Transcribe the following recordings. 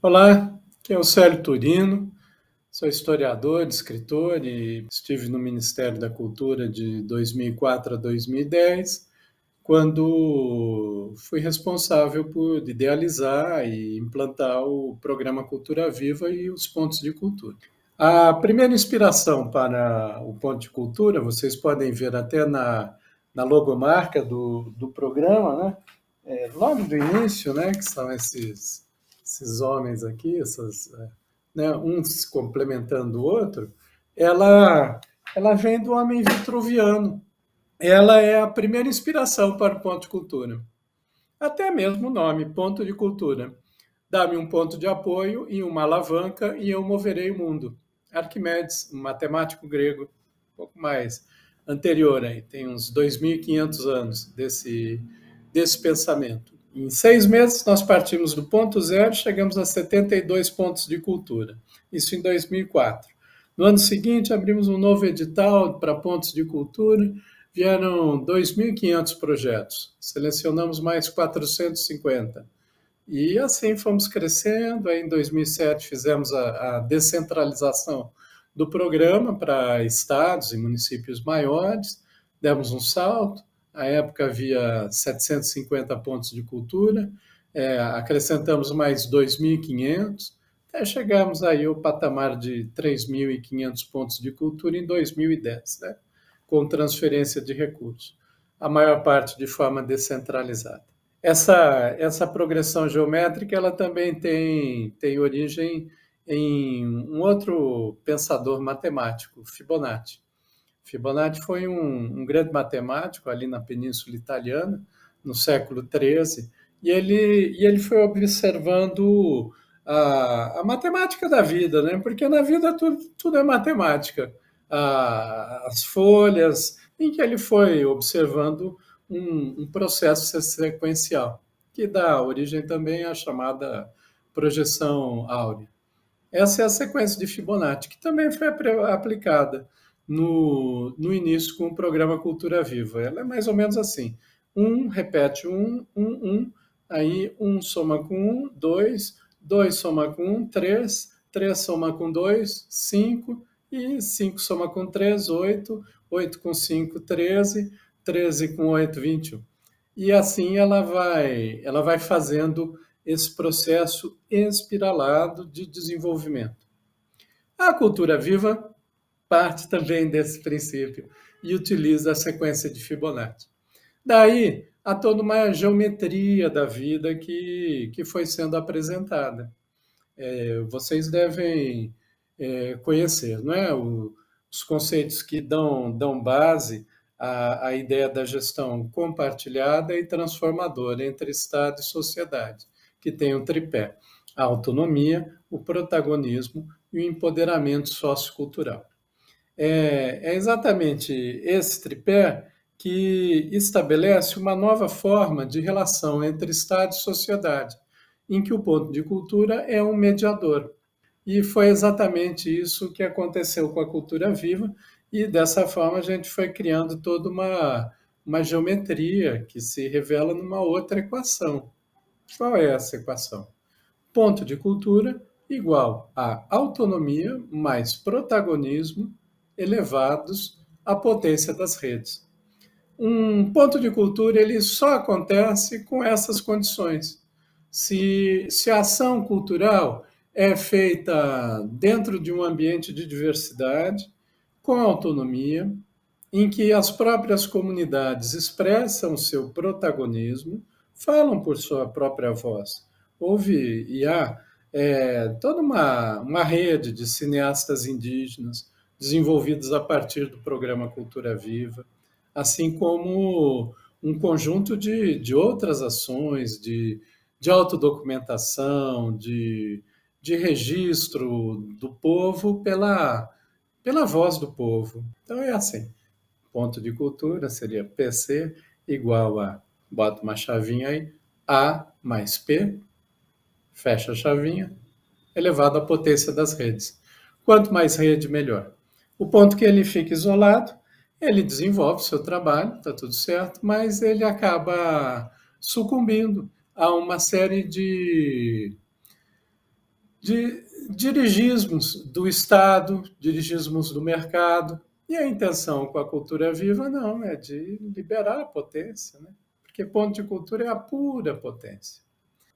Olá, aqui é o Célio Turino, sou historiador, escritor e estive no Ministério da Cultura de 2004 a 2010, quando fui responsável por idealizar e implantar o programa Cultura Viva e os pontos de cultura. A primeira inspiração para o ponto de cultura, vocês podem ver até na logomarca do programa, né? Logo do início, né, que são esses homens aqui, né, um se complementando o outro, ela vem do homem vitruviano. Ela é a primeira inspiração para o ponto de cultura. Até mesmo o nome, ponto de cultura. Dá-me um ponto de apoio e uma alavanca e eu moverei o mundo. Arquimedes, um matemático grego, um pouco mais anterior, aí, tem uns 2.500 anos desse pensamento. Em 6 meses, nós partimos do ponto zero, chegamos a 72 pontos de cultura. Isso em 2004. No ano seguinte, abrimos um novo edital para pontos de cultura, vieram 2.500 projetos, selecionamos mais 450. E assim fomos crescendo. Aí, em 2007, fizemos a descentralização do programa para estados e municípios maiores, demos um salto. À época havia 750 pontos de cultura, acrescentamos mais 2.500, até chegamos aí ao patamar de 3.500 pontos de cultura em 2010, né? Com transferência de recursos, a maior parte de forma descentralizada. Essa progressão geométrica ela também tem origem em um outro pensador matemático, Fibonacci. Fibonacci foi um grande matemático ali na Península Italiana, no século XIII, e ele foi observando a matemática da vida, né? Porque na vida tudo é matemática. As folhas, em que ele foi observando um processo sequencial, que dá origem também à chamada projeção áurea. Essa é a sequência de Fibonacci, que também foi aplicada no início com o programa Cultura Viva. Ela é mais ou menos assim: 1 repete 1, aí 1 soma com 1, 2, 2 soma com 1, 3, 3 soma com 2, 5, e 5 soma com 3, 8, 8 com 5, 13, 13 com 8, 21. E assim ela vai fazendo esse processo espiralado de desenvolvimento. A cultura viva parte também desse princípio e utiliza a sequência de Fibonacci. Daí, há toda uma geometria da vida que foi sendo apresentada. Vocês devem conhecer, não é? Os conceitos que dão base à ideia da gestão compartilhada e transformadora entre Estado e sociedade, que tem um tripé: a autonomia, o protagonismo e o empoderamento sociocultural. É exatamente esse tripé que estabelece uma nova forma de relação entre Estado e sociedade, em que o ponto de cultura é um mediador. E foi exatamente isso que aconteceu com a cultura viva, e dessa forma a gente foi criando toda uma geometria que se revela numa outra equação. Qual é essa equação? Ponto de cultura igual a autonomia mais protagonismo elevados à potência das redes. Um ponto de cultura ele só acontece com essas condições. Se a ação cultural é feita dentro de um ambiente de diversidade, com autonomia, em que as próprias comunidades expressam seu protagonismo, falam por sua própria voz. Houve e há toda uma rede de cineastas indígenas desenvolvidos a partir do programa Cultura Viva, assim como um conjunto de outras ações, de autodocumentação, de registro do povo pela voz do povo. Então é assim: ponto de cultura seria PC igual a, bota uma chavinha aí, A mais P, fecha a chavinha, elevado à potência das redes. Quanto mais rede, melhor. O ponto que ele fica isolado, ele desenvolve seu trabalho, está tudo certo, mas ele acaba sucumbindo a uma série de dirigismos do Estado, dirigismos do mercado. E a intenção com a cultura viva não é de liberar a potência, né? Porque ponto de cultura é a pura potência.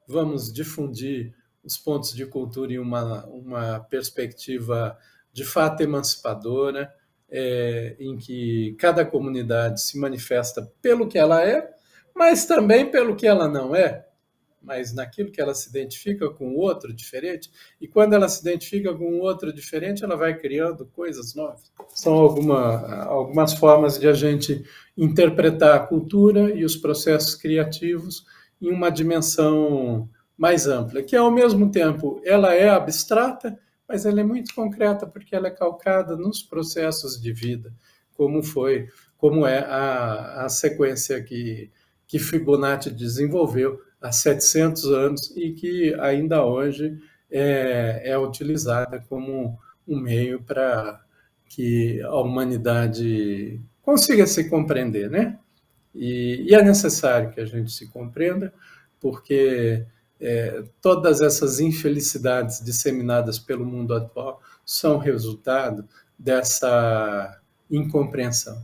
Vamos difundir os pontos de cultura em uma perspectiva de fato emancipadora, em que cada comunidade se manifesta pelo que ela é, mas também pelo que ela não é, mas naquilo que ela se identifica com o outro diferente, e quando ela se identifica com o outro diferente, ela vai criando coisas novas. São algumas formas de a gente interpretar a cultura e os processos criativos em uma dimensão mais ampla, que ao mesmo tempo ela é abstrata, mas ela é muito concreta porque ela é calcada nos processos de vida, como é a sequência que Fibonacci desenvolveu há 700 anos e que ainda hoje é utilizada como um meio para que a humanidade consiga se compreender, né? E é necessário que a gente se compreenda, porque todas essas infelicidades disseminadas pelo mundo atual são resultado dessa incompreensão,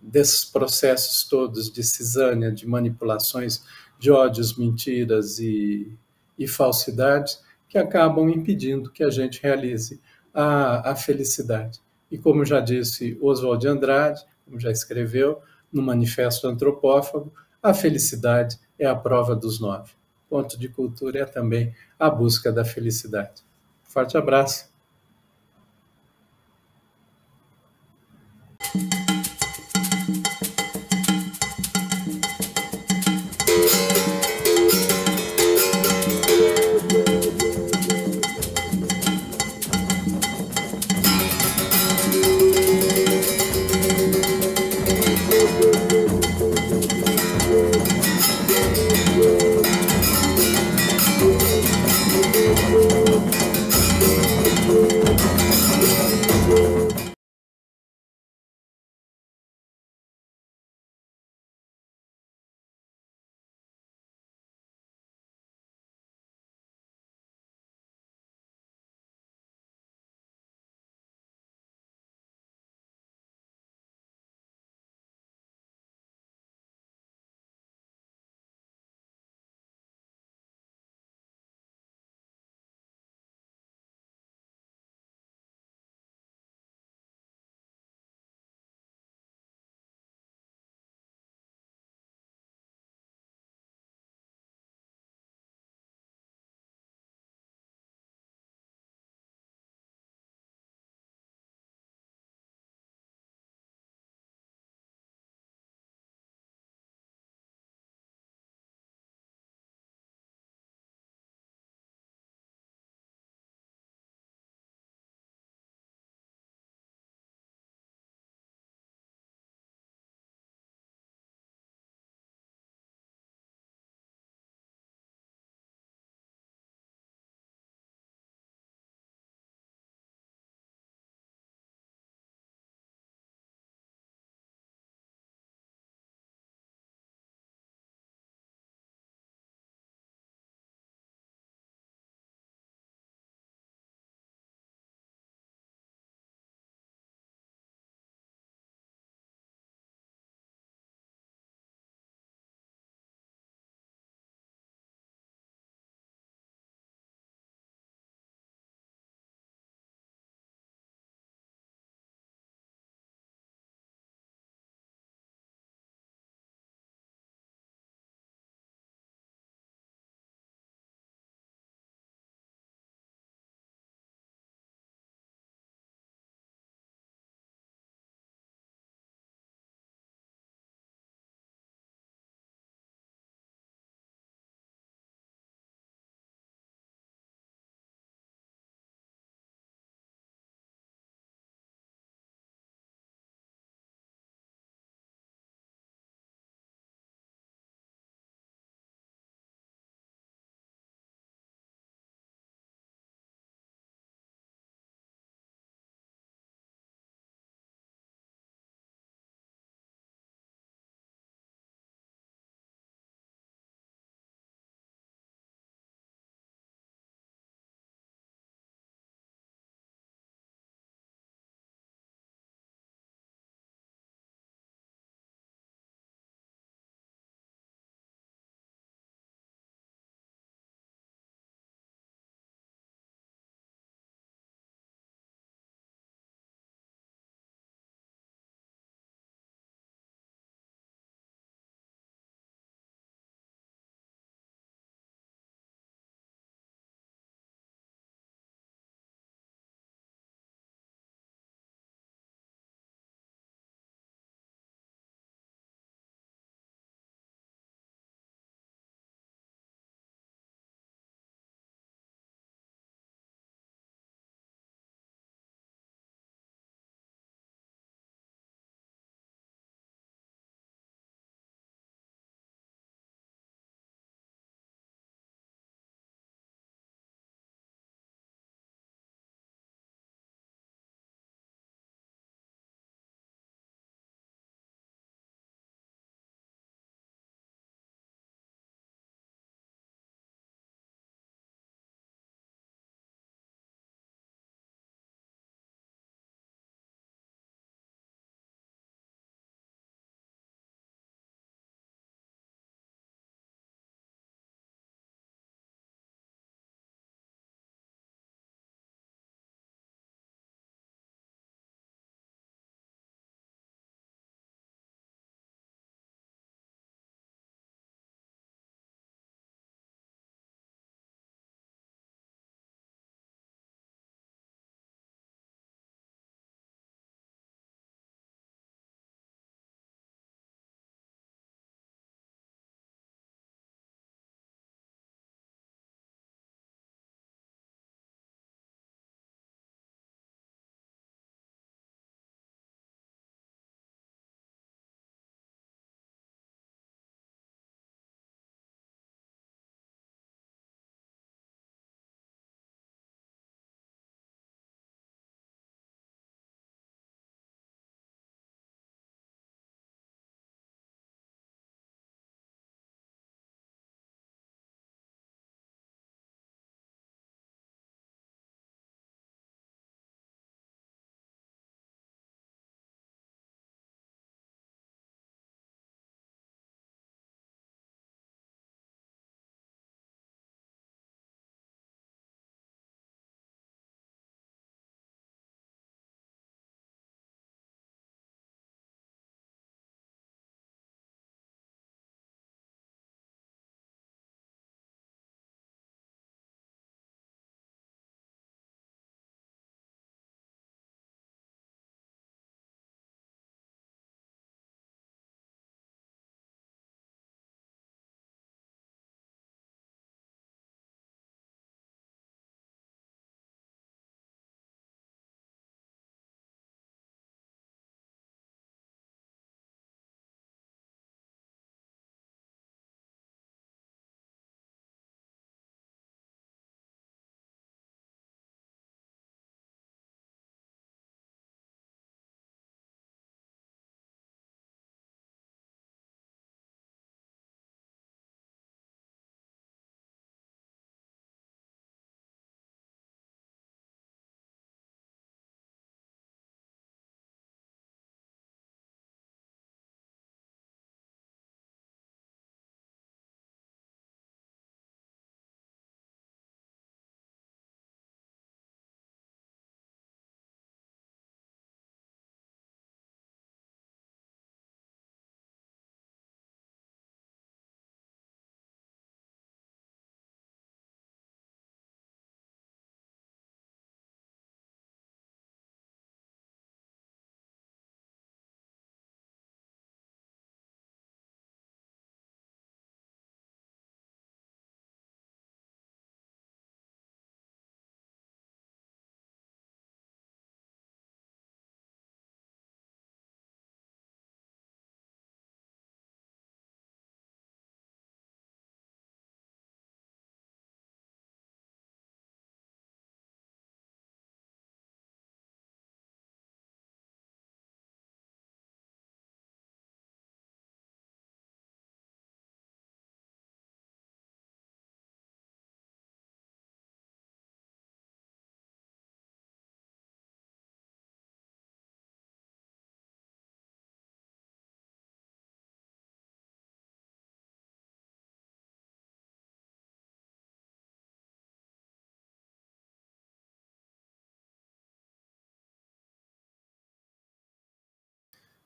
desses processos todos de cisânia, de manipulações, de ódios, mentiras e falsidades que acabam impedindo que a gente realize a felicidade. E como já disse Oswald de Andrade, como já escreveu no Manifesto Antropófago, a felicidade é a prova dos 9. Ponto de cultura é também a busca da felicidade. Forte abraço.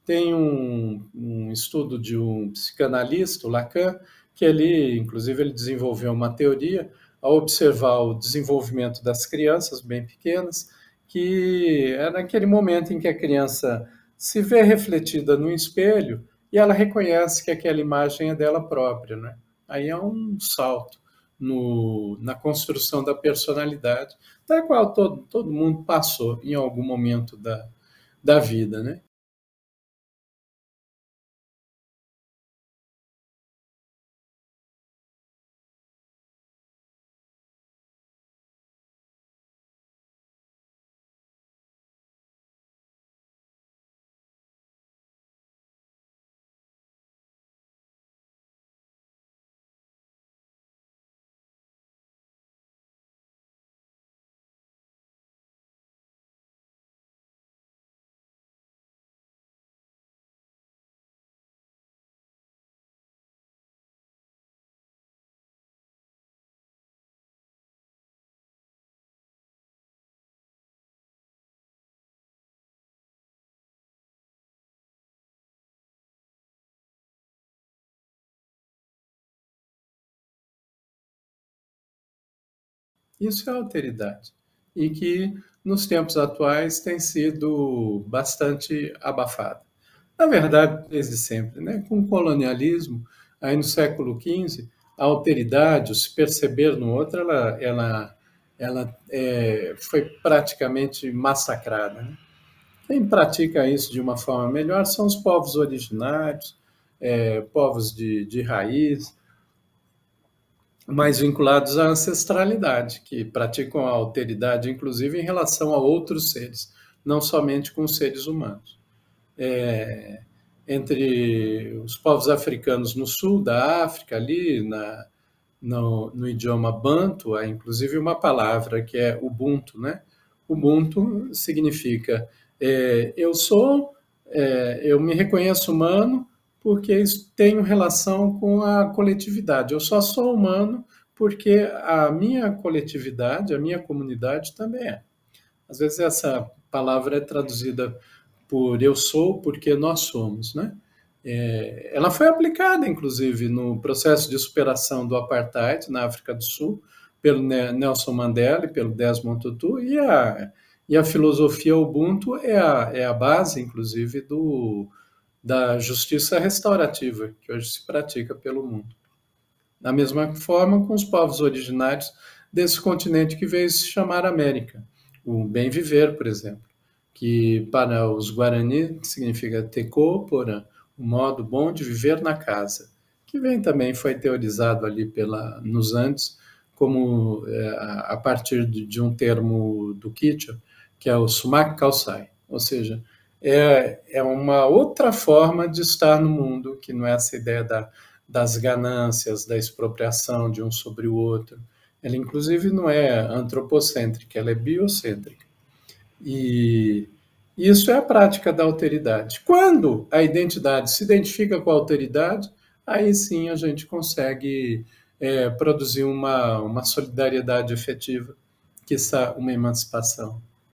Tem um estudo de um psicanalista, o Lacan, que ele, inclusive, ele desenvolveu uma teoria ao observar o desenvolvimento das crianças bem pequenas, que é naquele momento em que a criança se vê refletida no espelho e ela reconhece que aquela imagem é dela própria, né? Aí é um salto na construção da personalidade, da qual todo mundo passou em algum momento da vida, né? Isso é alteridade. E que nos tempos atuais tem sido bastante abafada. Na verdade, desde sempre, né? Com o colonialismo, aí no século XV, a alteridade, o se perceber no outro, ela foi praticamente massacrada, né? Quem pratica isso de uma forma melhor são os povos originários, povos de raiz, mais vinculados à ancestralidade, que praticam a alteridade, inclusive em relação a outros seres, não somente com os seres humanos. É, entre os povos africanos no sul da África, ali no idioma Banto, há inclusive uma palavra que é Ubuntu, né? Ubuntu significa eu me reconheço humano porque tenho relação com a coletividade. Eu só sou humano porque a minha coletividade, a minha comunidade também é. Às vezes essa palavra é traduzida por eu sou porque nós somos, né? Ela foi aplicada, inclusive, no processo de superação do apartheid na África do Sul, pelo Nelson Mandela e pelo Desmond Tutu, e a filosofia Ubuntu é a base, inclusive, da justiça restaurativa, que hoje se pratica pelo mundo. Da mesma forma com os povos originários desse continente que veio se chamar América. O bem viver, por exemplo, que para os Guarani significa tecopora, o modo bom de viver na casa, que vem também foi teorizado ali nos Andes como a partir de um termo do Quichua, que é o sumac calçai, ou seja, é uma outra forma de estar no mundo, que não é essa ideia das ganâncias, da expropriação de um sobre o outro. Ela, inclusive, não é antropocêntrica, ela é biocêntrica. E isso é a prática da alteridade. Quando a identidade se identifica com a alteridade, aí sim a gente consegue produzir uma solidariedade efetiva, que está uma emancipação.